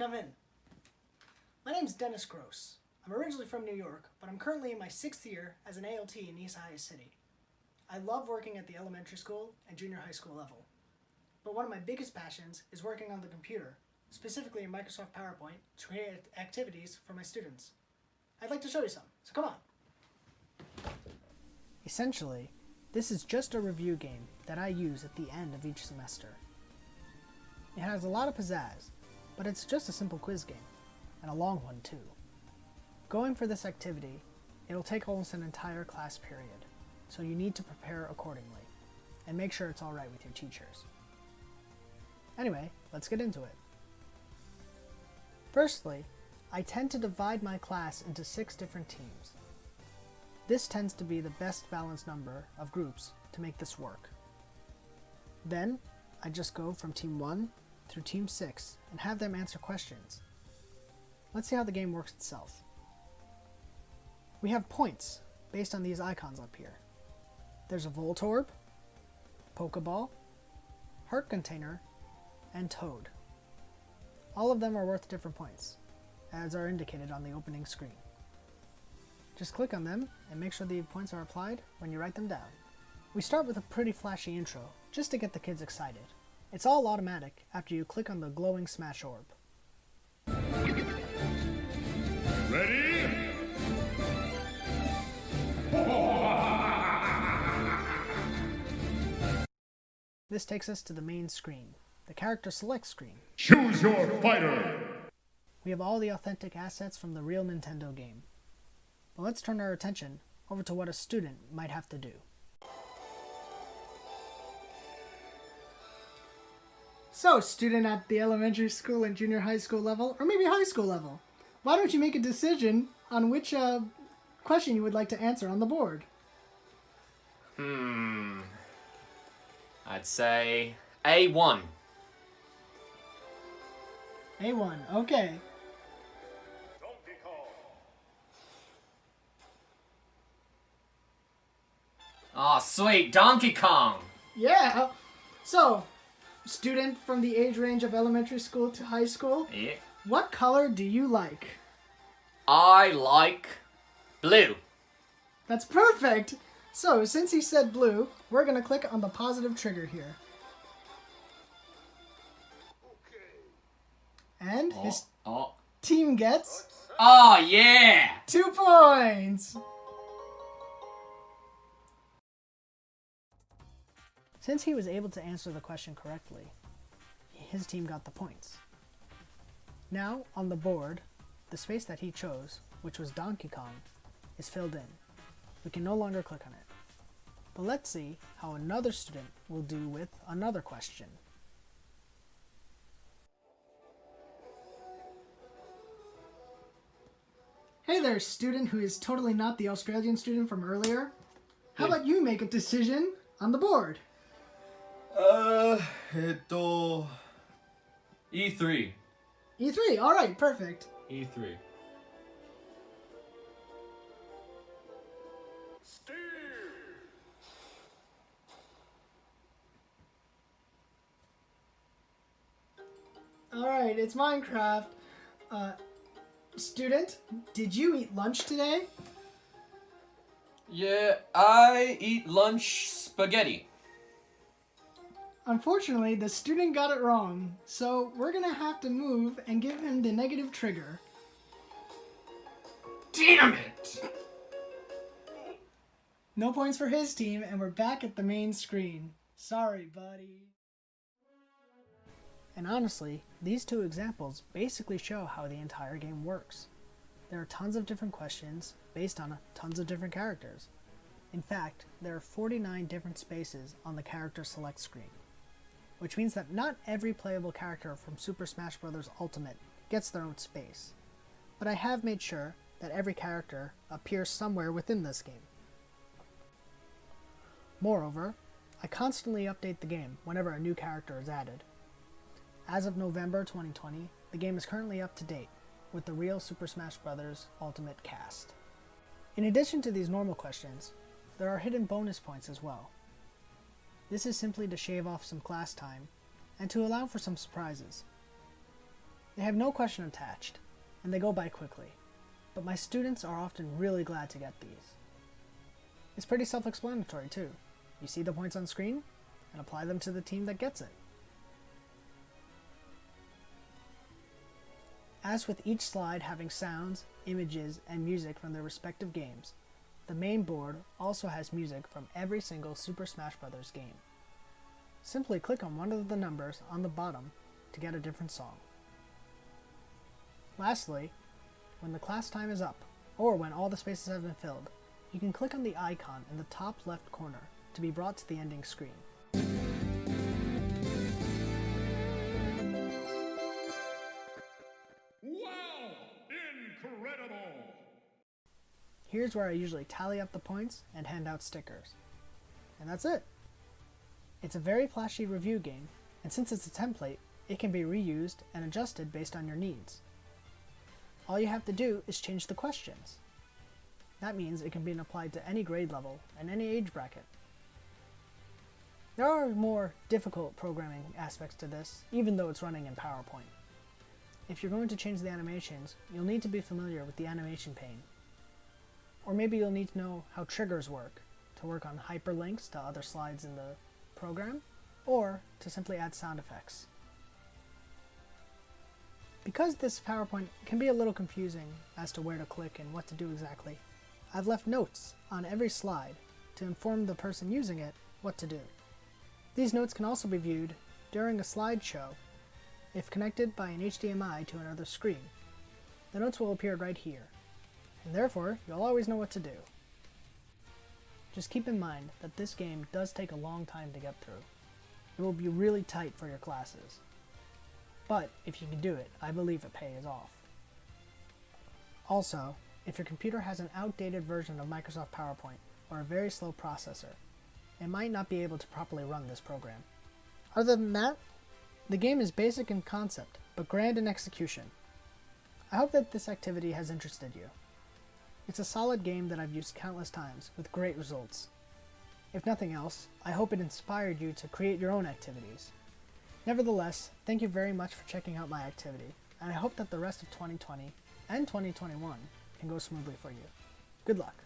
come in. My name's Dennis Gross. I'm originally from New York, but I'm currently in my 6th year as an ALT in East High City. I love working at the elementary school and junior high school level. But one of my biggest passions is working on the computer, specifically in Microsoft PowerPoint, to create activities for my students. I'd like to show you some, so come on. Essentially, this is just a review game that I use at the end of each semester. It has a lot of pizzazz, but it's just a simple quiz game, and a long one too. Going for this activity, it'll take almost an entire class period, so you need to prepare accordingly, and make sure it's alright with your teachers. Anyway, let's get into it. Firstly, I tend to divide my class into 6 different teams. This tends to be the best balanced number of groups to make this work. Then, I just go from Team 1 through Team 6 and have them answer questions. Let's see how the game works itself. We have points based on these icons up here. There's a Voltorb, Pokeball, Heart Container, and Toad. All of them are worth different points, as are indicated on the opening screen. Just click on them and make sure the points are applied when you write them down. We start with a pretty flashy intro, just to get the kids excited. It's all automatic after you click on the glowing smash orb. Ready? This takes us to the main screen, the character select screen. Choose your fighter! We have all the authentic assets from the real Nintendo game. But let's turn our attention over to what a student might have to do. So, student at the elementary school and junior high school level, or maybe high school level, why don't you make a decision on which question you would like to answer on the board? I'd say A1. A1, okay. Aw, sweet, Donkey Kong! Yeah! So, student from the age range of elementary school to high school, Yeah. what color do you like? I like blue. That's perfect! So, since he said blue, we're going to click on the positive trigger here. And his team gets Oh, yeah! 2 points! Since he was able to answer the question correctly, his team got the points. Now, on the board, the space that he chose, which was Donkey Kong, is filled in. We can no longer click on it. But let's see how another student will do with another question. Hey there, student who is totally not the Australian student from earlier. How about you make a decision on the board? E3. E3, alright, perfect. E3. Alright, it's Minecraft. Student, did you eat lunch today? Yeah, I eat lunch spaghetti. Unfortunately, the student got it wrong, so we're gonna have to move and give him the negative trigger. Damn it! No points for his team, and we're back at the main screen. Sorry, buddy. And honestly, these 2 examples basically show how the entire game works. There are tons of different questions based on tons of different characters. In fact, there are 49 different spaces on the character select screen, which means that not every playable character from Super Smash Bros. Ultimate gets their own space. But I have made sure that every character appears somewhere within this game. Moreover, I constantly update the game whenever a new character is added. As of November 2020, the game is currently up to date with the real Super Smash Bros. Ultimate cast. In addition to these normal questions, there are hidden bonus points as well. This is simply to shave off some class time and to allow for some surprises. They have no question attached, and they go by quickly, but my students are often really glad to get these. It's pretty self-explanatory too. You see the points on screen, and apply them to the team that gets it. As with each slide having sounds, images, and music from their respective games, the main board also has music from every single Super Smash Bros. Game. Simply click on one of the numbers on the bottom to get a different song. Lastly, when the class time is up, or when all the spaces have been filled, you can click on the icon in the top left corner to be brought to the ending screen. Wow! Incredible! Here's where I usually tally up the points and hand out stickers. And that's it. It's a very flashy review game, and since it's a template, it can be reused and adjusted based on your needs. All you have to do is change the questions. That means it can be applied to any grade level and any age bracket. There are more difficult programming aspects to this, even though it's running in PowerPoint. If you're going to change the animations, you'll need to be familiar with the animation pane. Or maybe you'll need to know how triggers work, to work on hyperlinks to other slides in the program, or to simply add sound effects. Because this PowerPoint can be a little confusing as to where to click and what to do exactly, I've left notes on every slide to inform the person using it what to do. These notes can also be viewed during a slideshow if connected by an HDMI to another screen. The notes will appear right here, and therefore you'll always know what to do. Just keep in mind that this game does take a long time to get through. It will be really tight for your classes. But if you can do it, I believe it pays off. Also, if your computer has an outdated version of Microsoft PowerPoint or a very slow processor, it might not be able to properly run this program. Other than that, the game is basic in concept, but grand in execution. I hope that this activity has interested you. It's a solid game that I've used countless times, with great results. If nothing else, I hope it inspired you to create your own activities. Nevertheless, thank you very much for checking out my activity, and I hope that the rest of 2020 and 2021 can go smoothly for you. Good luck.